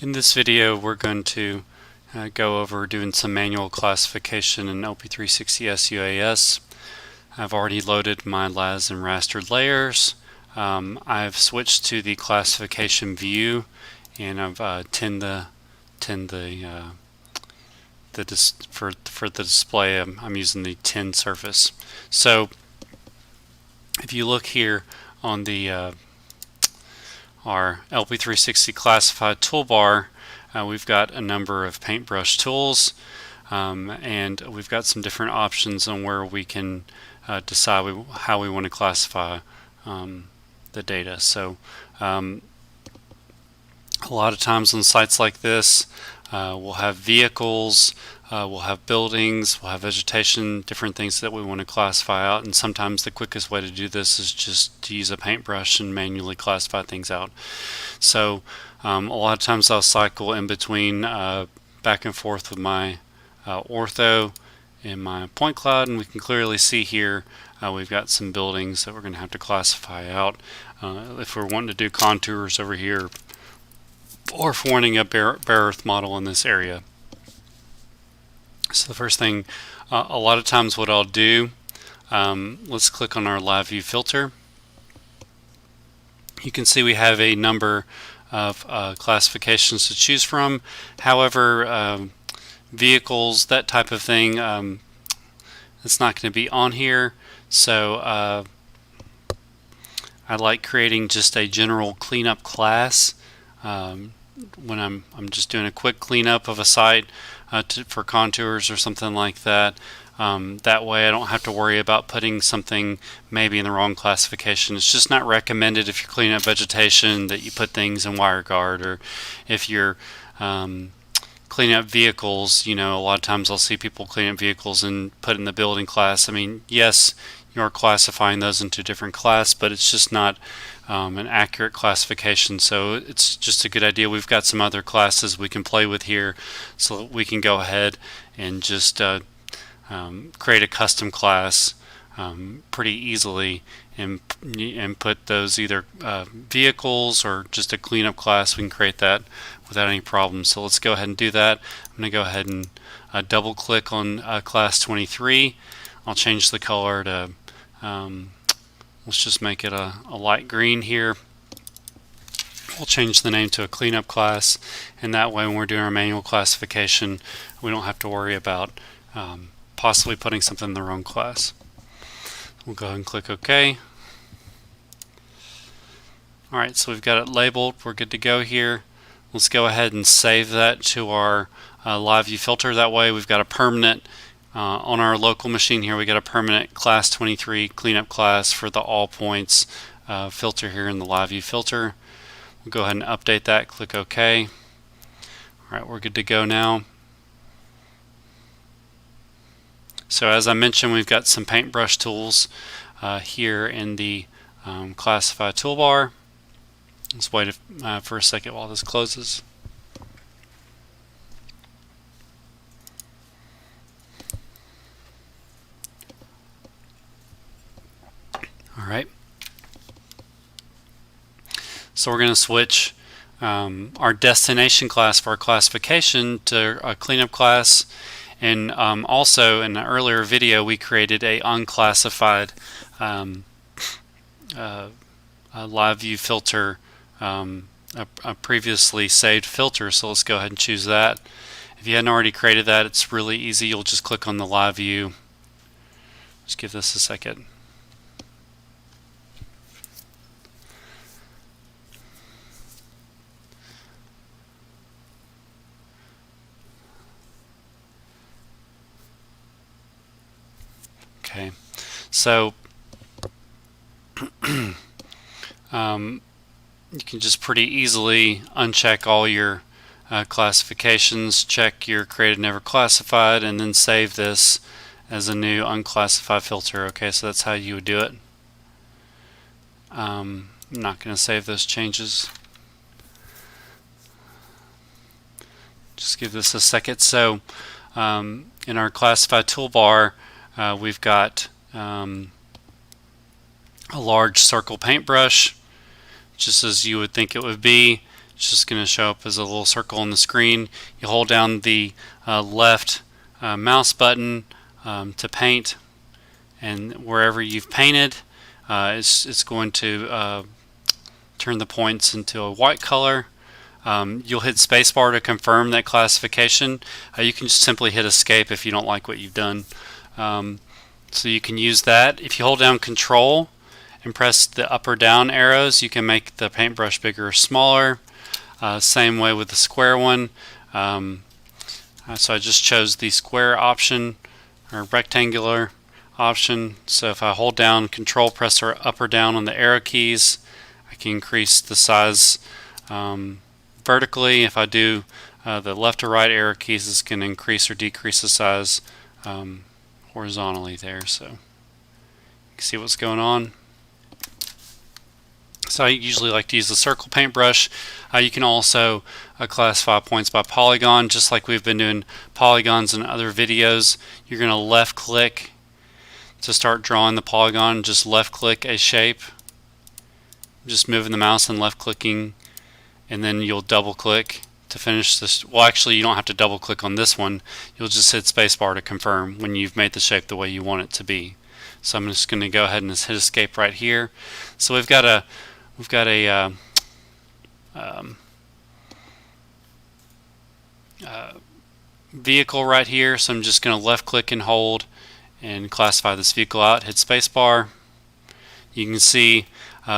In this video we're going to go over doing some manual classification in LP360 SUAS. I've already loaded my LAS and rastered layers. I've switched to the classification view, and I've tinned the for the display. I'm using the tin surface. So if you look here on the our LP360 classified toolbar, we've got a number of paintbrush tools, and we've got some different options on where we can decide how we want to classify the data. So a lot of times on sites like this, we'll have vehicles, we'll have buildings, we'll have vegetation, different things that we want to classify out, and sometimes the quickest way to do this is just to use a paintbrush and manually classify things out. So a lot of times I'll cycle in between back and forth with my ortho and my point cloud, and we can clearly see here we've got some buildings that we're going to have to classify out. If we're wanting to do contours over here, or if we're wanting a bare earth model in this area. So the first thing, a lot of times what I'll do, let's click on our live view filter. You can see we have a number of classifications to choose from. However, vehicles, that type of thing, it's not going to be on here. So I like creating just a general cleanup class. When I'm just doing a quick cleanup of a site for contours or something like that. That way I don't have to worry about putting something maybe in the wrong classification. It's just not recommended if you're cleaning up vegetation that you put things in WireGuard, or if you're cleaning up vehicles. You know, a lot of times I'll see people clean up vehicles and put in the building class. I mean, yes, you're classifying those into a different class, but it's just not an accurate classification. So it's just a good idea. We've got some other classes we can play with here, so that we can go ahead and just create a custom class pretty easily, and put those either vehicles or just a cleanup class. We can create that without any problem. So let's go ahead and do that. I'm going to go ahead and double click on class 23. I'll change the color to let's just make it a light green here. We'll change the name to a cleanup class, and that way when we're doing our manual classification, we don't have to worry about possibly putting something in the wrong class. We'll go ahead and click OK. Alright, so we've got it labeled. We're good to go here. Let's go ahead and save that to our live view filter. That way we've got a permanent on our local machine here. We got a permanent class 23 cleanup class for the all points filter here in the live view filter. We'll go ahead and update that, click OK. Alright, we're good to go now. So as I mentioned, we've got some paintbrush tools here in the classify toolbar. Let's wait for a second while this closes. Alright, so we're going to switch our destination class for our classification to a cleanup class, and also in an earlier video we created a unclassified live view filter, a previously saved filter. So let's go ahead and choose that. If you hadn't already created that, it's really easy. You'll just click on the live view. Just give this a second. Okay, so you can just pretty easily uncheck all your classifications, check your created never classified, and then save this as a new unclassified filter. Okay, so that's how you would do it. I'm not going to save those changes. Just give this a second. So in our classified toolbar, we've got a large circle paintbrush, just as you would think it would be. It's just going to show up as a little circle on the screen. You hold down the left mouse button to paint, and wherever you've painted, it's going to turn the points into a white color. You'll hit spacebar to confirm that classification. You can just simply hit escape if you don't like what you've done. So you can use that. If you hold down Control and press the up or down arrows, you can make the paintbrush bigger or smaller. Same way with the square one. So I just chose the square option, or rectangular option. So if I hold down Control, press up or down on the arrow keys, I can increase the size vertically. If I do the left or right arrow keys, it's going to increase or decrease the size horizontally there. So you can see what's going on. So I usually like to use the circle paintbrush. You can also classify points by polygon, just like we've been doing polygons in other videos. You're going to left click to start drawing the polygon. Just left click a shape, just moving the mouse and left clicking, and then you'll double click to finish this. Well, actually you don't have to double click on this one. You'll just hit spacebar to confirm when you've made the shape the way you want it to be. So I'm just going to go ahead and hit escape right here. So we've got a vehicle right here, so I'm just going to left click and hold and classify this vehicle out. Hit spacebar. You can see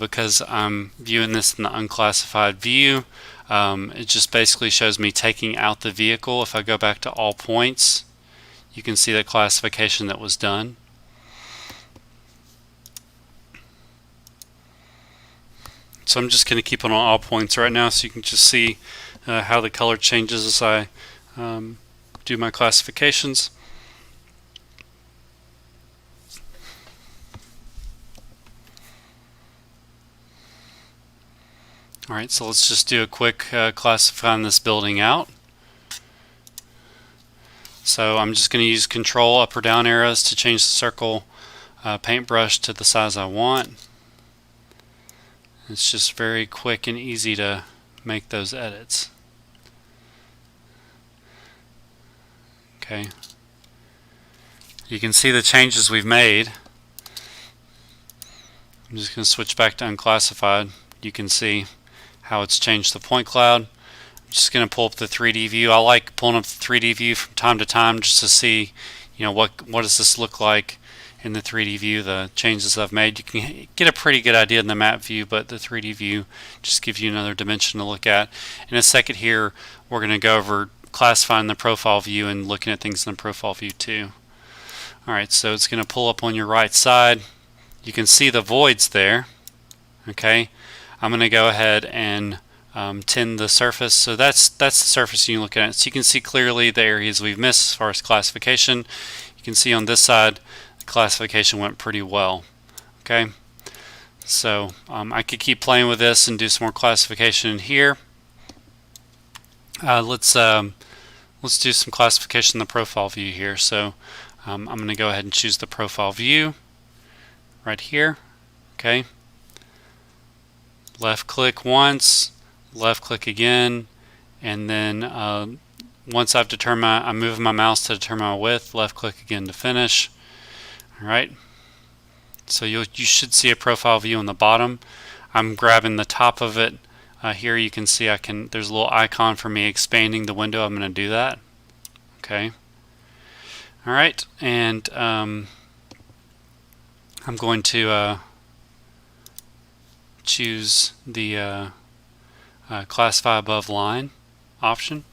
because I'm viewing this in the unclassified view, it just basically shows me taking out the vehicle. If I go back to all points, you can see the classification that was done. So I'm just going to keep it on all points right now, so you can just see how the color changes as I do my classifications. Alright, so let's just do a quick classifying this building out. So I'm just going to use Control up or down arrows to change the circle paintbrush to the size I want. It's just very quick and easy to make those edits. Okay. You can see the changes we've made. I'm just going to switch back to unclassified. You can see how it's changed the point cloud. I'm just going to pull up the 3D view. I like pulling up the 3D view from time to time just to see, you know, what does this look like in the 3D view, the changes I've made. You can get a pretty good idea in the map view, but the 3D view just gives you another dimension to look at. In a second here, we're going to go over classifying the profile view and looking at things in the profile view too. Alright, so it's going to pull up on your right side. You can see the voids there. Okay, I'm going to go ahead and tint the surface. So that's the surface you look at. So you can see clearly the areas we've missed as far as classification. You can see on this side classification went pretty well. Okay, so I could keep playing with this and do some more classification in here. Let's do some classification in the profile view here. So I'm going to go ahead and choose the profile view right here. Okay, left click once, left click again, and then once I've determined, I'm moving my mouse to determine my width, left click again to finish. Alright, so you should see a profile view on the bottom. I'm grabbing the top of it. Here you can see there's a little icon for me expanding the window. I'm going to do that. Okay. Alright, and I'm going to choose the classify above line option.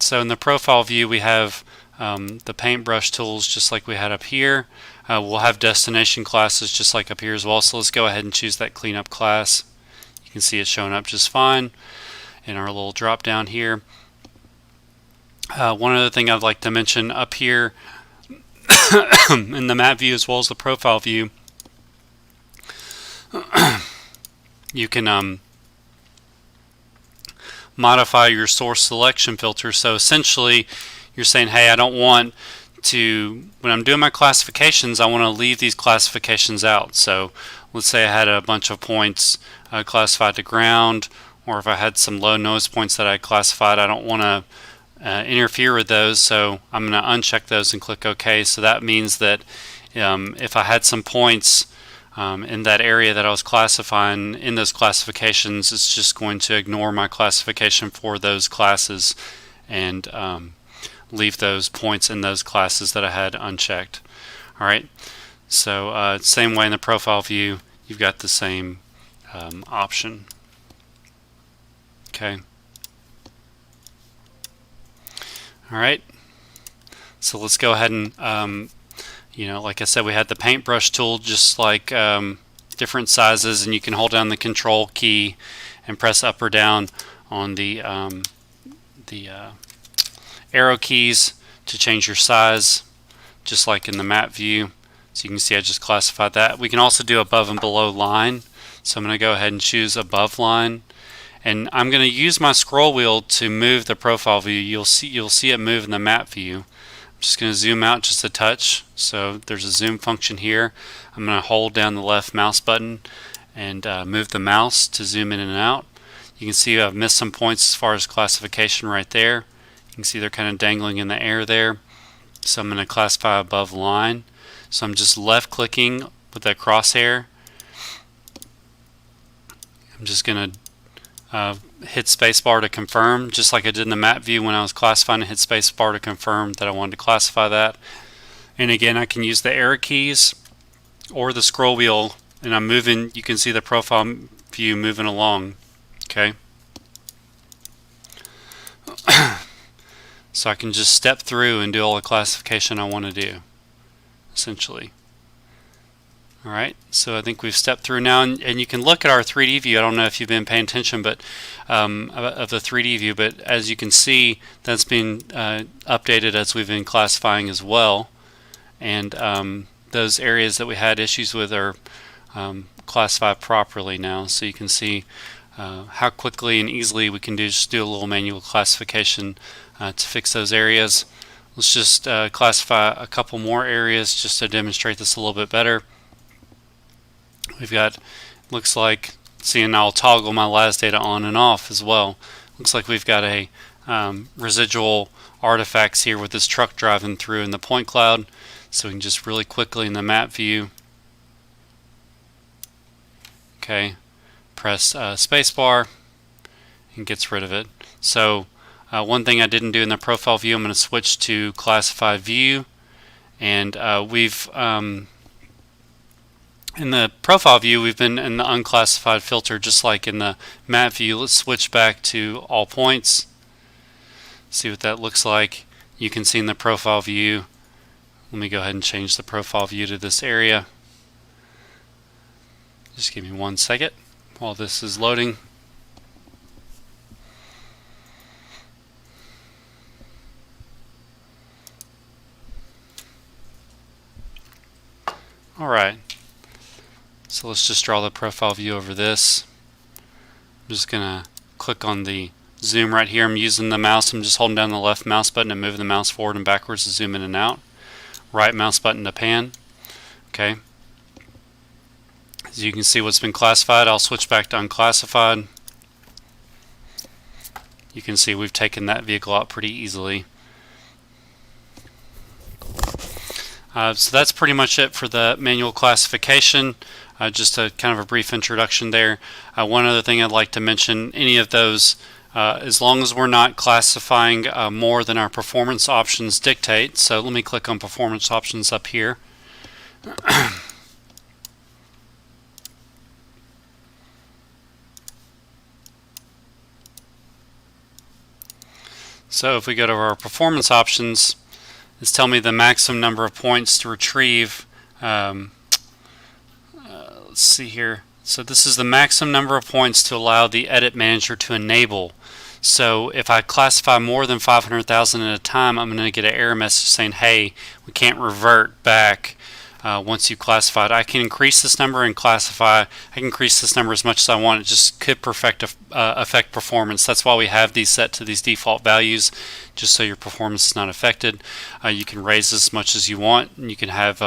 So in the profile view we have the paintbrush tools just like we had up here. We'll have destination classes just like up here as well. So let's go ahead and choose that cleanup class. You can see it showing up just fine in our little drop down here. One other thing I'd like to mention up here in the map view as well as the profile view, you can modify your source selection filter. So essentially you're saying, hey, I don't want to, when I'm doing my classifications, I want to leave these classifications out. So let's say I had a bunch of points classified to ground, or if I had some low noise points that I classified, I don't want to interfere with those, so I'm going to uncheck those and click OK. So that means that if I had some points in that area that I was classifying in those classifications, it's just going to ignore my classification for those classes and leave those points in those classes that I had unchecked. Alright, so same way in the profile view, you've got the same option. Okay. Alright, so let's go ahead and like I said, we had the paintbrush tool, just like different sizes, and you can hold down the control key and press up or down on the arrow keys to change your size, just like in the map view. So you can see I just classified that. We can also do above and below line, so I'm going to go ahead and choose above line, and I'm going to use my scroll wheel to move the profile view. You'll see it move in the map view. Just going to zoom out just a touch, so there's a zoom function here. I'm going to hold down the left mouse button and move the mouse to zoom in and out. You can see I've missed some points as far as classification right there. You can see they're kind of dangling in the air there. So I'm going to classify above line. So I'm just left clicking with that crosshair. I'm just going to hit spacebar to confirm, just like I did in the map view when I was classifying. I hit spacebar to confirm that I wanted to classify that. And again, I can use the arrow keys or the scroll wheel, and I'm moving. You can see the profile view moving along. Okay. So I can just step through and do all the classification I want to do, essentially. Alright, so I think we've stepped through now, and you can look at our 3D view. I don't know if you've been paying attention but of the 3D view, but as you can see, that's been updated as we've been classifying as well, and those areas that we had issues with are classified properly now. So you can see how quickly and easily we can just do a little manual classification to fix those areas. Let's just classify a couple more areas just to demonstrate this a little bit better. We've got, looks like, seeing I'll toggle my LAS data on and off as well. Looks like we've got a residual artifacts here with this truck driving through in the point cloud. So we can just really quickly in the map view, okay, press spacebar and gets rid of it. So one thing I didn't do in the profile view, I'm going to switch to classified view, and we've in the profile view, we've been in the unclassified filter just like in the map view. Let's switch back to all points. See what that looks like. You can see in the profile view. Let me go ahead and change the profile view to this area. Just give me 1 second while this is loading. Alright. So let's just draw the profile view over this. I'm just going to click on the zoom right here. I'm using the mouse. I'm just holding down the left mouse button and moving the mouse forward and backwards to zoom in and out. Right mouse button to pan. Okay. As you can see what's been classified, I'll switch back to unclassified. You can see we've taken that vehicle out pretty easily. So that's pretty much it for the manual classification. Just a kind of a brief introduction there. One other thing I'd like to mention, any of those, as long as we're not classifying more than our performance options dictate. So let me click on performance options up here. So if we go to our performance options, it's telling me the maximum number of points to retrieve. Let's see here. So this is the maximum number of points to allow the edit manager to enable. So if I classify more than 500,000 at a time, I'm going to get an error message saying, hey, we can't revert back once you classify it. I can increase this number and classify. I can increase this number as much as I want. It just could affect performance. That's why we have these set to these default values, just so your performance is not affected. You can raise as much as you want, and you can have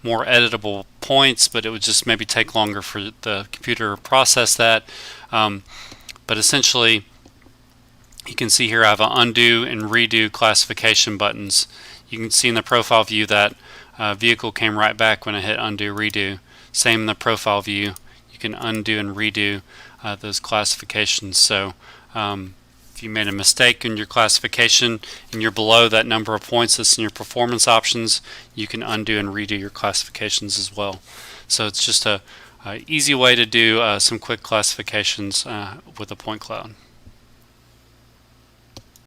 more editable points, but it would just maybe take longer for the computer to process that. But essentially, you can see here I have an undo and redo classification buttons. You can see in the profile view that vehicle came right back when I hit undo redo. Same in the profile view, you can undo and redo those classifications. So if you made a mistake in your classification and you're below that number of points that's in your performance options, you can undo and redo your classifications as well. So it's just a easy way to do some quick classifications with a point cloud.